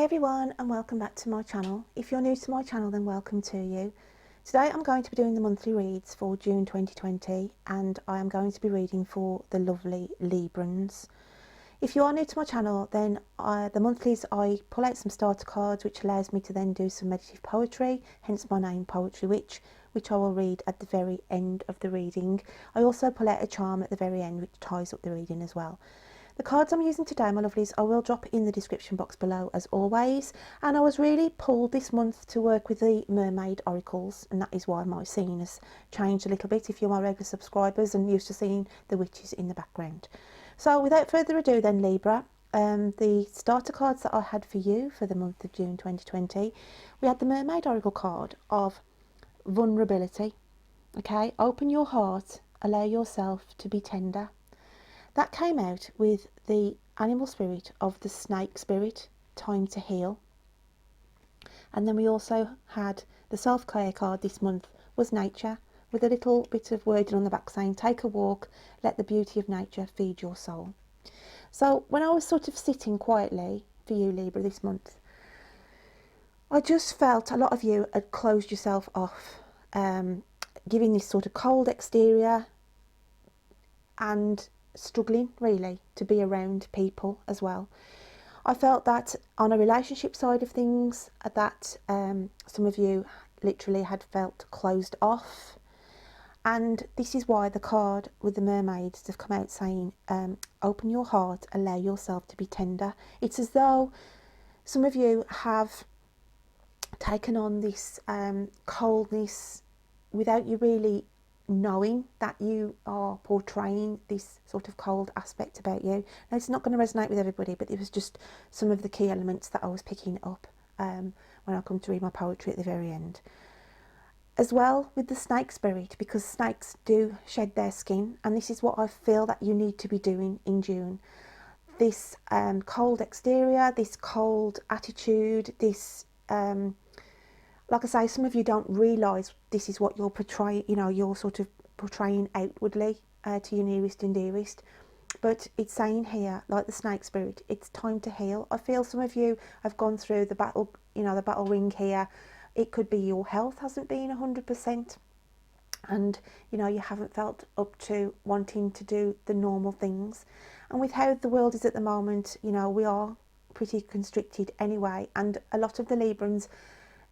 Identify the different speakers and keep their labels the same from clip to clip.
Speaker 1: Hi everyone, and welcome back to my channel. If you're new to my channel, then welcome to you. Today I'm going to be doing the monthly reads for June 2020, and I am going to be reading for the lovely Librans. If you are new to my channel, then the monthlies, I pull out some starter cards which allows me to then do some meditative poetry, hence my name, Poetry Witch, which I will read at the very end of the reading. I also pull out a charm at the very end which ties up the reading as well. The cards I'm using today, my lovelies, I will drop in the description box below as always, and I was really pulled this month to work with the Mermaid oracles, and that is why my scene has changed a little bit if you're my regular subscribers and used to seeing the witches in the background. So without further ado then, Libra, the starter cards that I had for you for the month of June 2020, we had the Mermaid oracle card of vulnerability. Okay, open your heart, allow yourself to be tender. That came out with the animal spirit of the snake spirit, time to heal. And then we also had the self-care card this month was nature, with a little bit of wording on the back saying, take a walk, let the beauty of nature feed your soul. So when I was sort of sitting quietly for you, Libra, this month, I just felt a lot of you had closed yourself off, giving this sort of cold exterior and struggling really to be around people as well. I felt that on a relationship side of things, that some of you literally had felt closed off, and this is why the card with the mermaids have come out saying, open your heart, allow yourself to be tender. It's as though some of you have taken on this coldness without you really knowing that you are portraying this sort of cold aspect about you. Now, it's not going to resonate with everybody, but it was just some of the key elements that I was picking up when I come to read my poetry at the very end. As well with the snake spirit, because snakes do shed their skin, and this is what I feel that you need to be doing in June. This cold exterior, this cold attitude, this like I say, some of you don't realise this is what you're portraying, you know, you're sort of portraying outwardly to your nearest and dearest. But it's saying here, like the snake spirit, it's time to heal. I feel some of you have gone through the battle, you know, the battle ring here. It could be your health hasn't been 100%. And, you know, you haven't felt up to wanting to do the normal things. And with how the world is at the moment, you know, we are pretty constricted anyway. And a lot of the Librans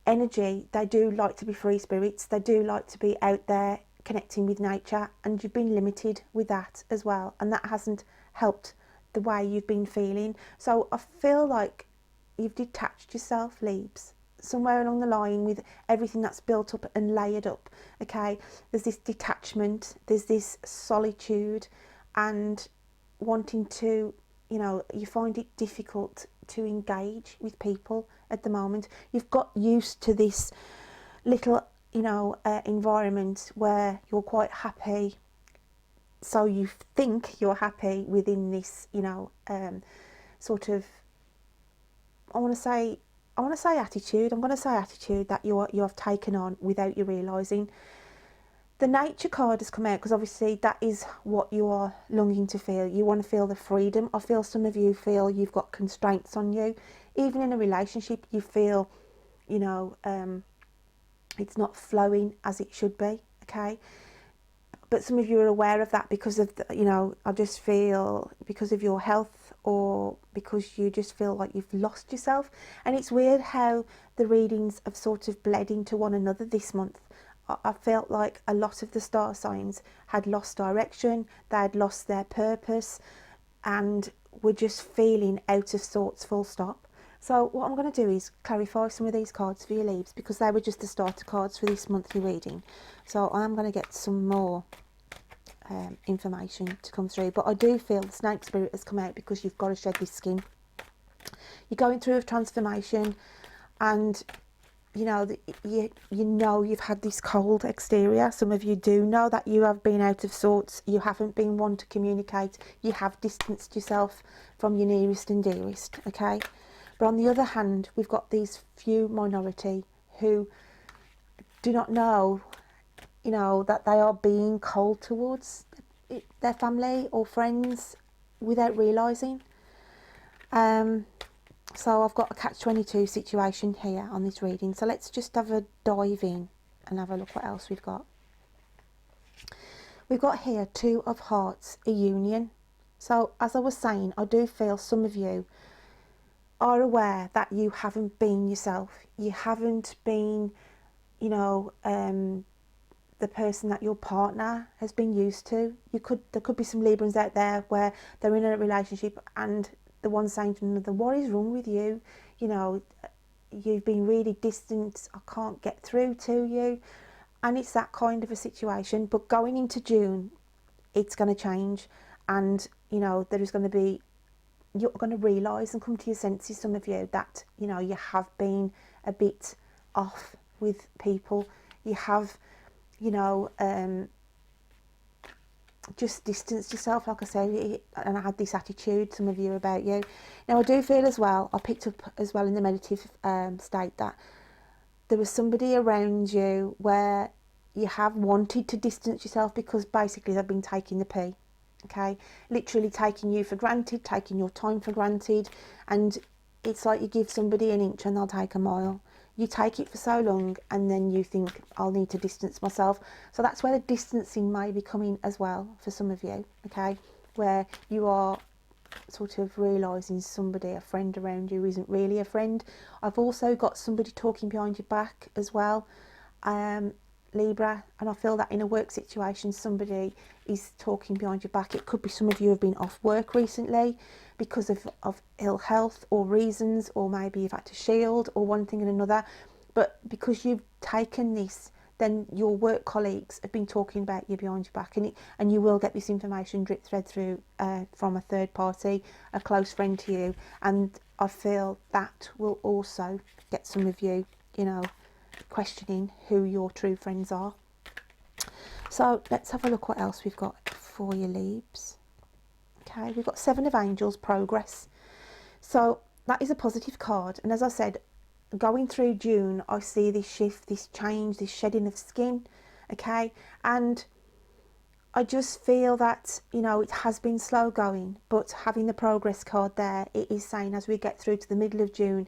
Speaker 1: energy, they do like to be free spirits, they do like to be out there connecting with nature, and you've been limited with that as well, and that hasn't helped the way you've been feeling. So I feel like you've detached yourself, Leaves, somewhere along the line with everything that's built up and layered up. Okay, there's this detachment, there's this solitude, and wanting to, you know, you find it difficult to engage with people at the moment. You've got used to this little, you know, environment where you're quite happy, so you think you're happy within this, you know, sort of, I want to say attitude. I'm going to say attitude that you have taken on without you realising. The nature card has come out because obviously that is what you are longing to feel. You want to feel the freedom. I feel some of you feel you've got constraints on you. Even in a relationship, you feel, you know, it's not flowing as it should be, okay? But some of you are aware of that because of, the, you know, I just feel because of your health, or because you just feel like you've lost yourself. And it's weird how the readings have sort of bled into one another this month. I felt like a lot of the star signs had lost direction, they had lost their purpose, and were just feeling out of sorts, full stop. So what I'm going to do is clarify some of these cards for your Leaves, because they were just the starter cards for this monthly reading. So I'm going to get some more information to come through. But I do feel the snake spirit has come out because you've got to shed this skin. You're going through a transformation, and you know, you know you've had this cold exterior. Some of you do know that you have been out of sorts. You haven't been one to communicate. You have distanced yourself from your nearest and dearest, okay? But on the other hand, we've got these few minority who do not know, you know, that they are being cold towards their family or friends without realising. So I've got a catch-22 situation here on this reading. So let's just have a dive in and have a look what else we've got. We've got here Two of Hearts, a union. So as I was saying, I do feel some of you are aware that you haven't been yourself. You haven't been, you know, the person that your partner has been used to. There could be some Librans out there where they're in a relationship and the one saying to another, what is wrong with you? You know, you've been really distant, I can't get through to you. And it's that kind of a situation. But going into June, it's going to change, and you know, there is going to be, you're going to realise and come to your senses, some of you, that you know, you have been a bit off with people. You have, you know, just distance yourself, like I say, and I had this attitude, some of you, about you. Now I do feel as well, I picked up as well in the meditative state, that there was somebody around you where you have wanted to distance yourself because basically they've been taking the pee, okay, literally taking you for granted, taking your time for granted, and it's like you give somebody an inch and they'll take a mile. You take it for so long and then you think, I'll need to distance myself. So that's where the distancing may be coming as well for some of you, okay, where you are sort of realising somebody, a friend around you, isn't really a friend. I've also got somebody talking behind your back as well, Libra, and I feel that in a work situation somebody is talking behind your back. It could be some of you have been off work recently because of ill health or reasons, or maybe you've had to shield or one thing and another, but because you've taken this, then your work colleagues have been talking about you behind your back, and you will get this information drip thread through from a third party, a close friend to you, and I feel that will also get some of you, you know, questioning who your true friends are. So let's have a look what else we've got for you, Leaves. Okay, we've got Seven of Angels, progress. So that is a positive card, and as I said, going through June, I see this shift, this change, this shedding of skin, okay, and I just feel that, you know, it has been slow going, but having the progress card there, it is saying as we get through to the middle of June,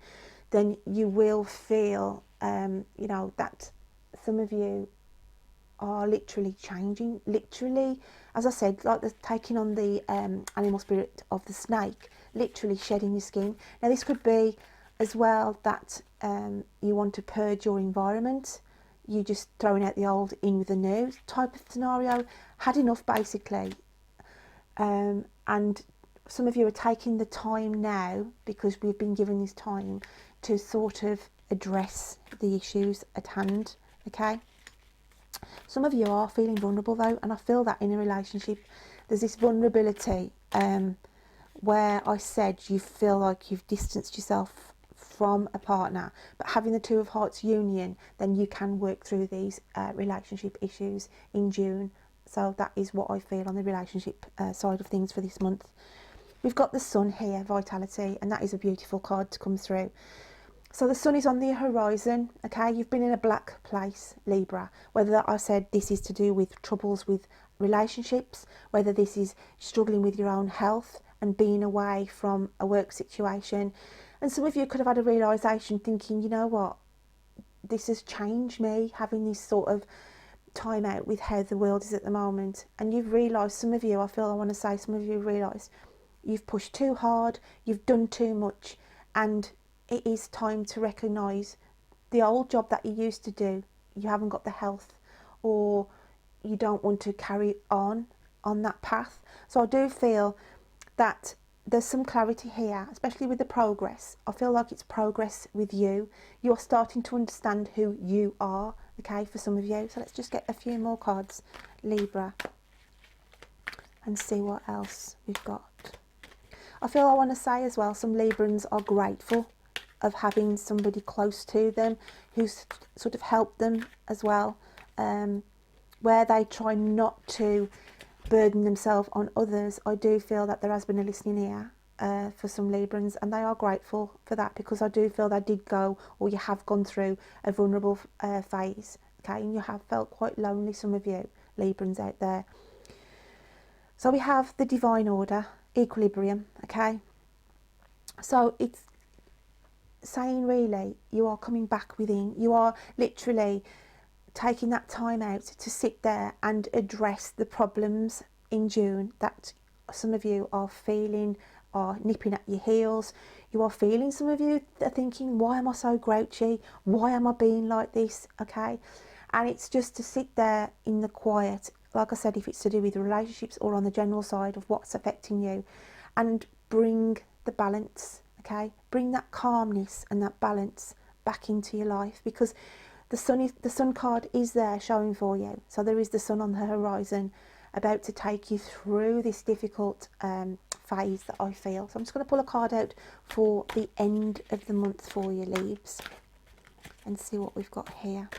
Speaker 1: then you will feel, you know, that some of you are literally changing, literally, as I said, like the taking on the animal spirit of the snake, literally shedding your skin. Now this could be as well that you want to purge your environment, you just throwing out the old in with the new type of scenario, had enough basically, and some of you are taking the time now, because we've been given this time to sort of address the issues at hand, okay. Some of you are feeling vulnerable though, and I feel that in a relationship there's this vulnerability where I said you feel like you've distanced yourself from a partner, but having the Two of Hearts union, then you can work through these relationship issues in June. So that is what I feel on the relationship side of things for this month. We've got the Sun here, vitality, and that is a beautiful card to come through. So the sun is on the horizon, okay? You've been in a black place, Libra. Whether I said this is to do with troubles with relationships, whether this is struggling with your own health and being away from a work situation. And some of you could have had a realisation thinking, you know what, this has changed me, having this sort of time out with how the world is at the moment. And you've realised, some of you, I feel I want to say, some of you realised you've pushed too hard, you've done too much, and it is time to recognise the old job that you used to do, you haven't got the health, or you don't want to carry on that path. So I do feel that there's some clarity here, especially with the progress. I feel like it's progress with you. You're starting to understand who you are, okay, for some of you. So let's just get a few more cards, Libra, and see what else we've got. I feel I want to say as well, some Librans are grateful of having somebody close to them who's sort of helped them as well, where they try not to burden themselves on others. I do feel that there has been a listening ear for some Librans, and they are grateful for that, because I do feel they did go, or you have gone through a vulnerable phase, okay, and you have felt quite lonely, some of you Librans out there. So we have the divine order, equilibrium, okay, so it's saying really, you are coming back within. You are literally taking that time out to sit there and address the problems in June that some of you are feeling are nipping at your heels. You are feeling, some of you are thinking, why am I so grouchy? Why am I being like this? Okay. And it's just to sit there in the quiet, like I said, if it's to do with relationships or on the general side of what's affecting you, and bring the balance, okay? Bring that calmness and that balance back into your life, because the sun card is there showing for you. So there is the sun on the horizon about to take you through this difficult phase that I feel. So I'm just going to pull a card out for the end of the month for you, Libs, and see what we've got here.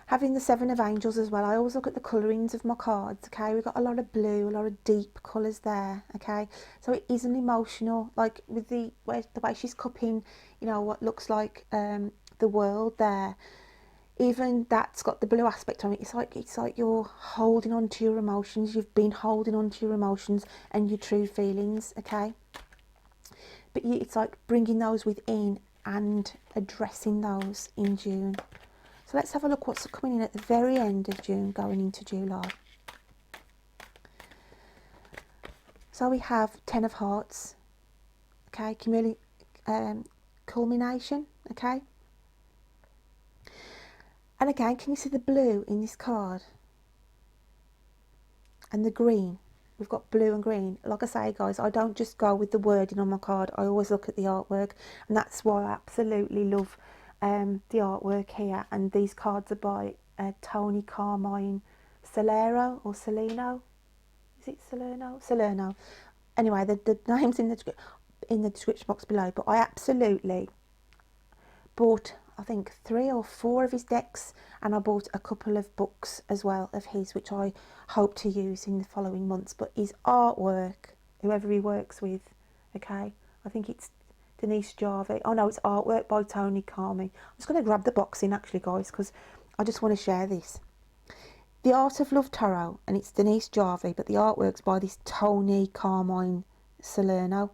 Speaker 1: Having the Seven of Angels as well, I always look at the colourings of my cards, okay? We've got a lot of blue, a lot of deep colours there, okay? So it is an emotional, like with the way she's cupping, you know, what looks like the world there. Even that's got the blue aspect on it. It's like you're holding on to your emotions. You've been holding on to your emotions and your true feelings, okay? But it's like bringing those within and addressing those in June. So let's have a look what's coming in at the very end of June, going into July. So we have Ten of Hearts, okay, culmination, okay. And again, can you see the blue in this card? And the green. We've got blue and green. Like I say, guys, I don't just go with the wording on my card. I always look at the artwork, and that's why I absolutely love the artwork here. And these cards are by Tony Carmine Solero or Soleno. Is it Salerno? Salerno. Anyway, the name's in the description box below. But I absolutely bought, I think, 3 or 4 of his decks, and I bought a couple of books as well of his, which I hope to use in the following months. But his artwork, whoever he works with, okay, I think it's Denise Jarvie. Oh no, it's artwork by Tony Carmine. I'm just going to grab the box in actually, guys, because I just want to share this. The Art of Love Tarot, and it's Denise Jarvie, but the artwork's by this Tony Carmine Salerno.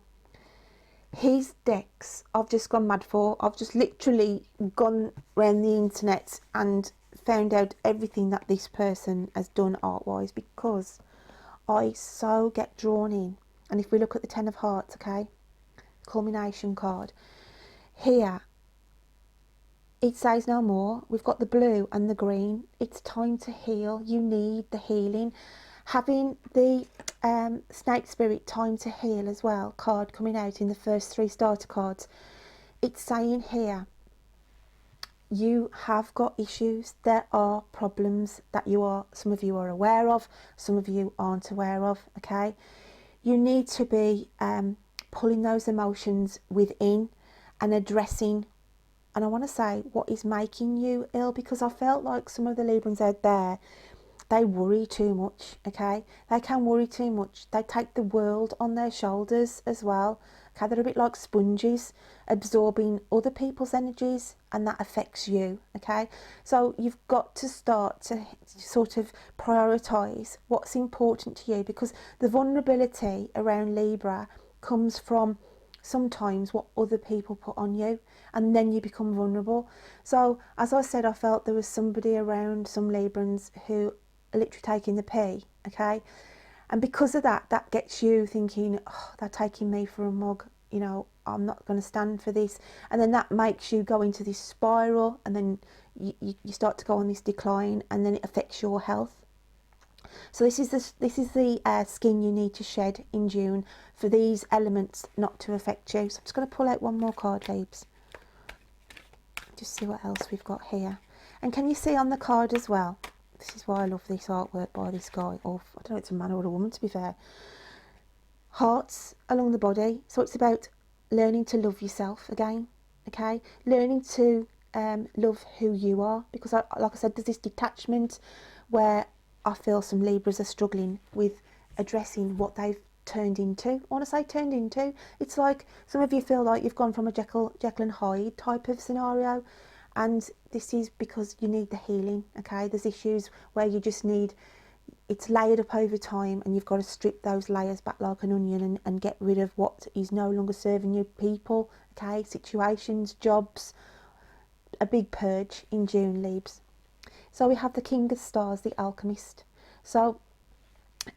Speaker 1: His decks I've just gone mad for. I've just literally gone around the internet and found out everything that this person has done art-wise, because I so get drawn in. And if we look at the Ten of Hearts, okay, culmination card, here it says no more. We've got the blue and the green. It's time to heal. You need the healing. Having the Snake Spirit Time to Heal as well card coming out in the first 3 starter cards. It's saying here, you have got issues. There are problems that some of you are aware of, some of you aren't aware of, okay? You need to be pulling those emotions within and addressing, and I want to say, what is making you ill, because I felt like some of the Librans out there, they worry too much, okay? They can worry too much. They take the world on their shoulders as well, okay? They're a bit like sponges, absorbing other people's energies, and that affects you, okay? So you've got to start to sort of prioritise what's important to you, because the vulnerability around Libra comes from sometimes what other people put on you, and then you become vulnerable. So as I said, I felt there was somebody around, some Librans, who are literally taking the pee, okay, and because of that, that gets you thinking, oh, they're taking me for a mug, you know, I'm not going to stand for this, and then that makes you go into this spiral, and then you start to go on this decline, and then it affects your health. So this is the skin you need to shed in June for these elements not to affect you. So I'm just going to pull out one more card, Libs. Just see what else we've got here. And can you see on the card as well? This is why I love this artwork by this guy. Or I don't know if it's a man or a woman, to be fair. Hearts along the body. So it's about learning to love yourself again. Okay, learning to love who you are, because like I said, there's this detachment where I feel some Libras are struggling with addressing what they've turned into. I want to say turned into. It's like some of you feel like you've gone from a Jekyll and Hyde type of scenario, and this is because you need the healing, okay? There's issues where you just need it's layered up over time, and you've got to strip those layers back like an onion and get rid of what is no longer serving you. People, okay, situations, jobs, a big purge in June, Libs. So we have the King of Stars, the Alchemist. So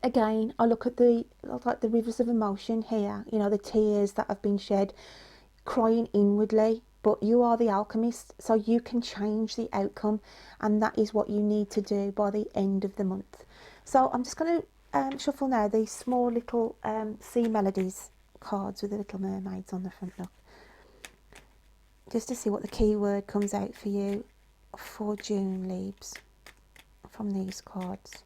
Speaker 1: again, I look at the rivers of emotion here, you know, the tears that have been shed, crying inwardly. But you are the alchemist, so you can change the outcome, and that is what you need to do by the end of the month. So I'm just going to shuffle now these small little sea melodies cards with the little mermaids on the front, look, just to see what the keyword comes out for you for June, Libs, from these cards.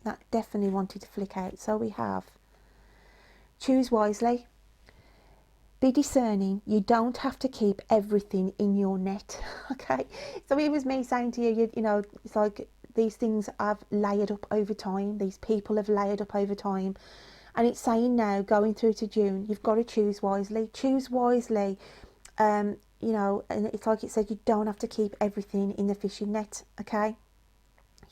Speaker 1: That definitely wanted to flick out. So we have choose wisely. Be discerning. You don't have to keep everything in your net. Okay, so it was me saying to you, you know, it's like these things have layered up over time. These people have layered up over time, and it's saying now, going through to June, you've got to choose wisely. Choose wisely. You know, and it's like it said, you don't have to keep everything in the fishing net. Okay,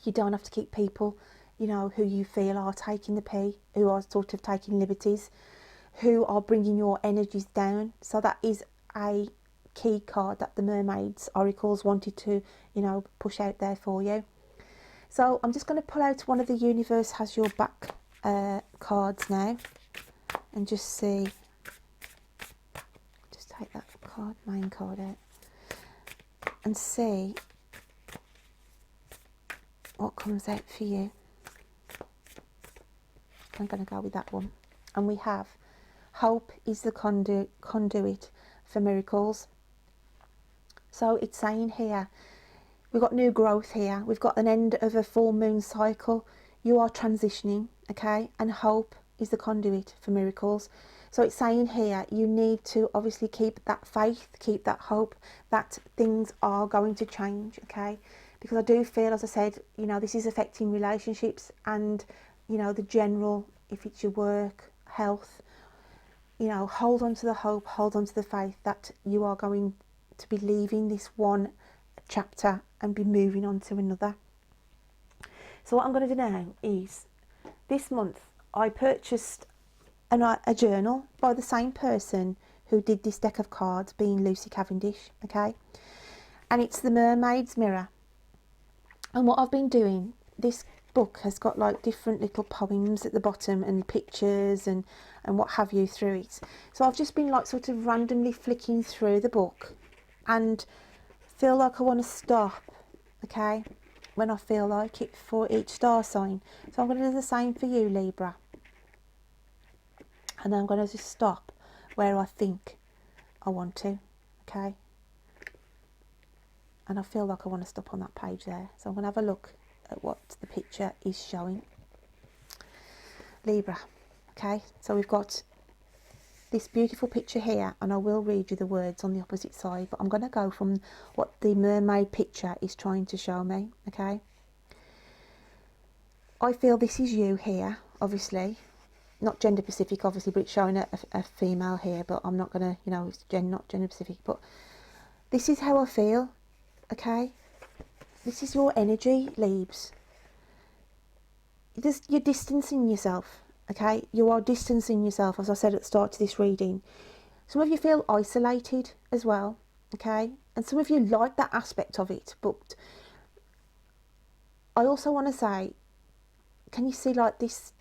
Speaker 1: you don't have to keep people, you know, who you feel are taking the pee, who are sort of taking liberties, who are bringing your energies down. So that is a key card that the mermaids oracles wanted to, you know, push out there for you. So I'm just going to pull out one of the universe has your back cards now, and just see, just take that card, main card out, and see what comes out for you. I'm going to go with that one. And we have hope is the conduit for miracles. So it's saying here, we've got new growth here. We've got an end of a full moon cycle. You are transitioning, okay? And hope is the conduit for miracles. So it's saying here, you need to obviously keep that faith, keep that hope that things are going to change, okay? Because I do feel, as I said, you know, this is affecting relationships and, you know, the general, if it's your work, health, you know, hold on to the hope, hold on to the faith that you are going to be leaving this one chapter and be moving on to another. So what I'm going to do now is, this month I purchased a journal by the same person who did this deck of cards, being Lucy Cavendish, okay? And it's the Mermaid's Mirror. And what I've been doing, this book has got like different little poems at the bottom and pictures and what have you through it. So I've just been like sort of randomly flicking through the book and feel like I want to stop, okay, when I feel like it, for each star sign. So I'm going to do the same for you, Libra, and then I'm going to just stop where I think I want to, okay, and I feel like I want to stop on that page there. So I'm going to have a look at what the picture is showing. Libra, okay, so we've got this beautiful picture here, and I will read you the words on the opposite side, but I'm going to go from what the mermaid picture is trying to show me, okay? I feel this is you here, obviously, not gender specific obviously, but it's showing a female here, but I'm not going to, you know, it's not gender specific, but this is how I feel, okay? This is your energy, Libs. You're distancing yourself, okay? You are distancing yourself, as I said at the start of this reading. Some of you feel isolated as well, okay? And some of you like that aspect of it, but I also want to say, can you see like this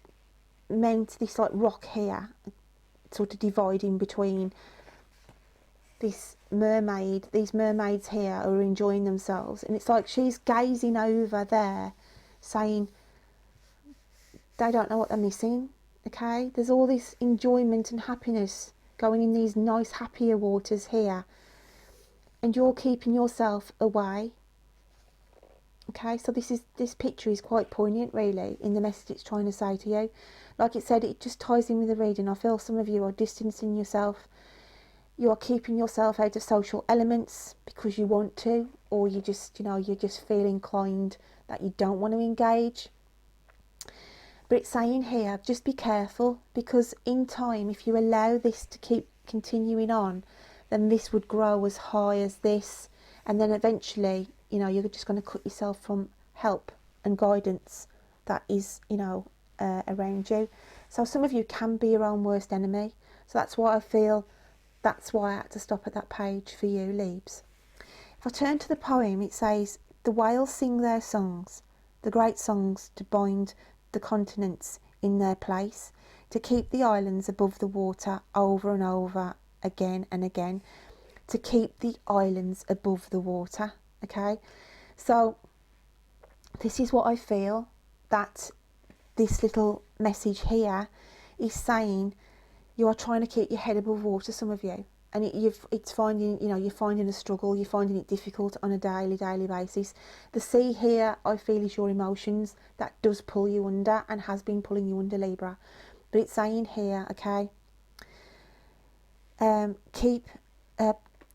Speaker 1: this like rock here, sort of dividing between this mermaid, these mermaids here are enjoying themselves, and it's like she's gazing over there saying they don't know what they're missing, okay? There's all this enjoyment and happiness going in these nice happier waters here, and you're keeping yourself away, okay? So this picture is quite poignant really in the message it's trying to say to you. Like it said, it just ties in with the reading. I feel some of you are distancing yourself. You are keeping yourself out of social elements because you want to, or you just, you know, you just feel inclined that you don't want to engage. But it's saying here, just be careful, because in time, if you allow this to keep continuing on, then this would grow as high as this, and then eventually, you know, you're just going to cut yourself from help, and guidance that is, you know, around you. So some of you can be your own worst enemy. So that's why I feel, that's why I had to stop at that page for you, Libs. If I turn to the poem, it says, the whales sing their songs, the great songs to bind the continents in their place, to keep the islands above the water over and over again and again, to keep the islands above the water. Okay, so this is what I feel that this little message here is saying. You are trying to keep your head above water, some of you, and it's finding, you know, you're finding a struggle, you're finding it difficult on a daily basis. The sea here, I feel, is your emotions that does pull you under and has been pulling you under, Libra. But it's saying here, okay,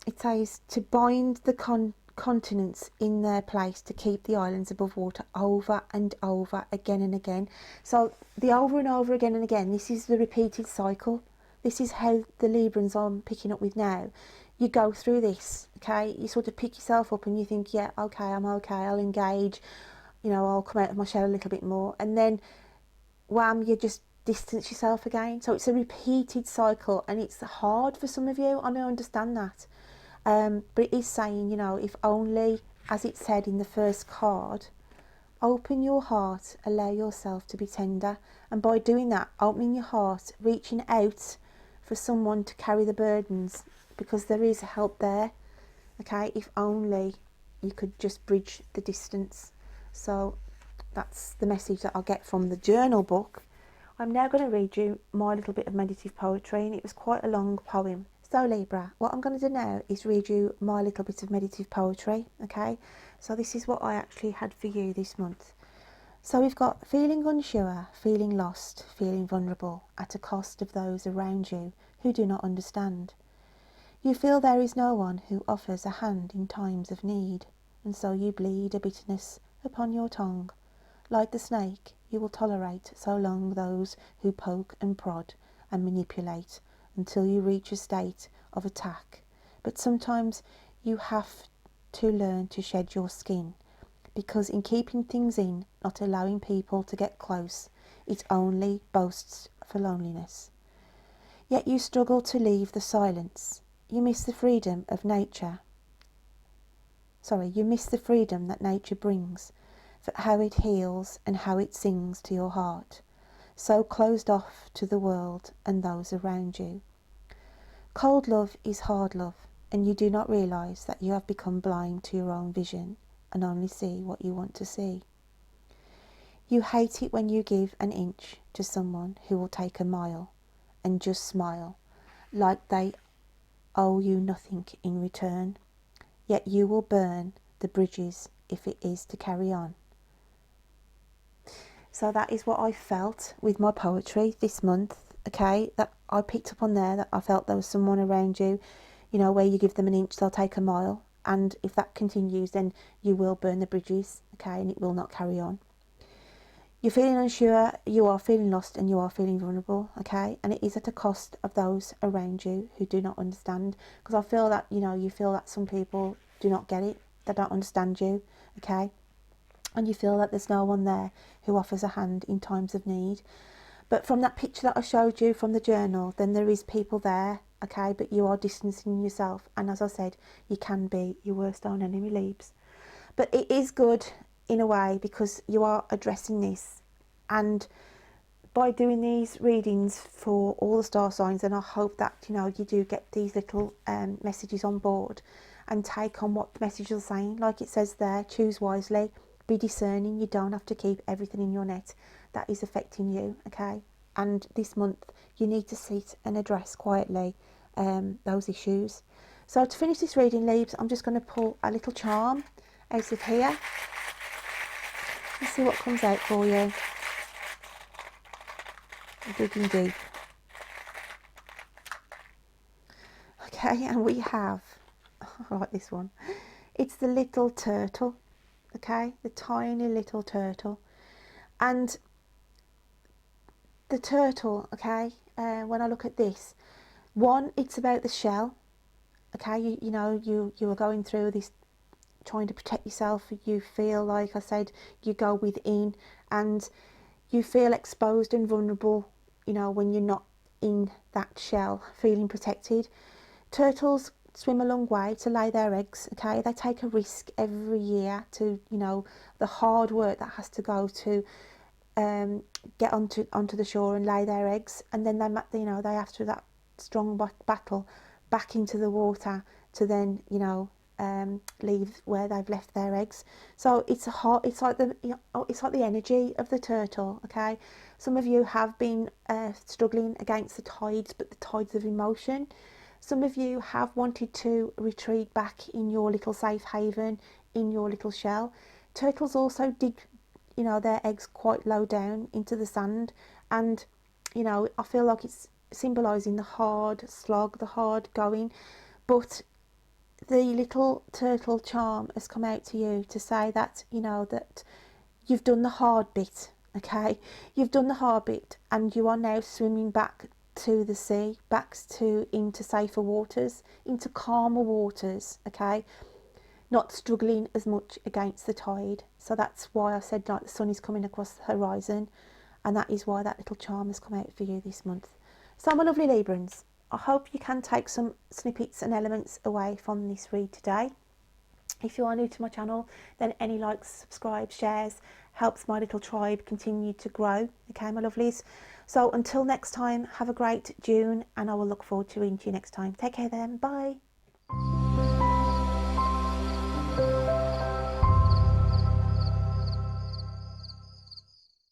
Speaker 1: it says to bind the continents in their place, to keep the islands above water over and over again and again. So the over and over again and again, this is the repeated cycle. This is how the Librans I'm picking up with now, you go through this, okay? You sort of pick yourself up and you think, yeah, okay, I'm okay, I'll engage, you know, I'll come out of my shell a little bit more. And then, wham, you just distance yourself again. So it's a repeated cycle, and it's hard for some of you, I understand that. But it is saying, you know, if only, as it said in the first card, open your heart, allow yourself to be tender. And by doing that, opening your heart, reaching out for someone to carry the burdens, because there is help there, okay? If only you could just bridge the distance. So that's the message that I'll get from the journal book. I'm now going to read you my little bit of meditative poetry, and it was quite a long poem. So Libra, what I'm going to do now is read you my little bit of meditative poetry, okay? So this is what I actually had for you this month. So we've got feeling unsure, feeling lost, feeling vulnerable at a cost of those around you who do not understand. You feel there is no one who offers a hand in times of need, and so you bleed a bitterness upon your tongue. Like the snake, you will tolerate so long those who poke and prod and manipulate until you reach a state of attack. But sometimes you have to learn to shed your skin, because in keeping things in, not allowing people to get close, it only boasts for loneliness. Yet you struggle to leave the silence. You miss the freedom of nature. You miss the freedom that nature brings, for how it heals and how it sings to your heart, so closed off to the world and those around you. Cold love is hard love, and you do not realise that you have become blind to your own vision and only see what you want to see. You hate it when you give an inch to someone who will take a mile and just smile, like they owe you nothing in return, yet you will burn the bridges if it is to carry on. So that is what I felt with my poetry this month, okay, that I picked up on there, that I felt there was someone around you, you know, where you give them an inch, they'll take a mile, and if that continues, then you will burn the bridges, okay, and it will not carry on. You're feeling unsure, you are feeling lost, and you are feeling vulnerable, okay, and it is at a cost of those around you who do not understand, because I feel that, you know, you feel that some people do not get it, they don't understand you, okay, and you feel that there's no one there who offers a hand in times of need. But from that picture that I showed you from the journal, then there is people there, okay, but you are distancing yourself, and as I said, you can be your worst own enemy, Libs. But it is good in a way, because you are addressing this, and by doing these readings for all the star signs, and I hope that, you know, you do get these little messages on board and take on what the message is saying. Like it says there, choose wisely, be discerning. You don't have to keep everything in your net that is affecting you, okay? And this month you need to sit and address quietly those issues. So to finish this reading, Libs, I'm just going to pull a little charm out of here. Let's see what comes out for you. Digging deep. Okay, and we have, I like this one. It's the little turtle, okay, the tiny little turtle. And the turtle, okay, when I look at this, one, it's about the shell, okay, you know, you are going through this trying to protect yourself. You feel, like I said, you go within and you feel exposed and vulnerable, you know, when you're not in that shell, feeling protected. Turtles swim a long way to lay their eggs, okay? They take a risk every year to, you know, the hard work that has to go to get onto the shore and lay their eggs, and then they, you know, they have to that strong battle back into the water to then, you know, leave where they've left their eggs. So it's a hard, it's like the, you know, it's like the energy of the turtle, okay? Some of you have been struggling against the tides, but the tides of emotion. Some of you have wanted to retreat back in your little safe haven, in your little shell. Turtles also dig, you know, their eggs quite low down into the sand, and, you know, I feel like it's symbolising the hard slog, the hard going. But the little turtle charm has come out to you to say that, you know, that you've done the hard bit, okay? You've done the hard bit, and you are now swimming back to the sea, back to into safer waters, into calmer waters, okay? Not struggling as much against the tide. So that's why I said, like, the sun is coming across the horizon, and that is why that little charm has come out for you this month. So my lovely Librans, I hope you can take some snippets and elements away from this read today. If you are new to my channel, then any likes, subscribe, shares helps my little tribe continue to grow, okay, my lovelies? So until next time, have a great June, and I will look forward to reading to you next time. Take care then, bye.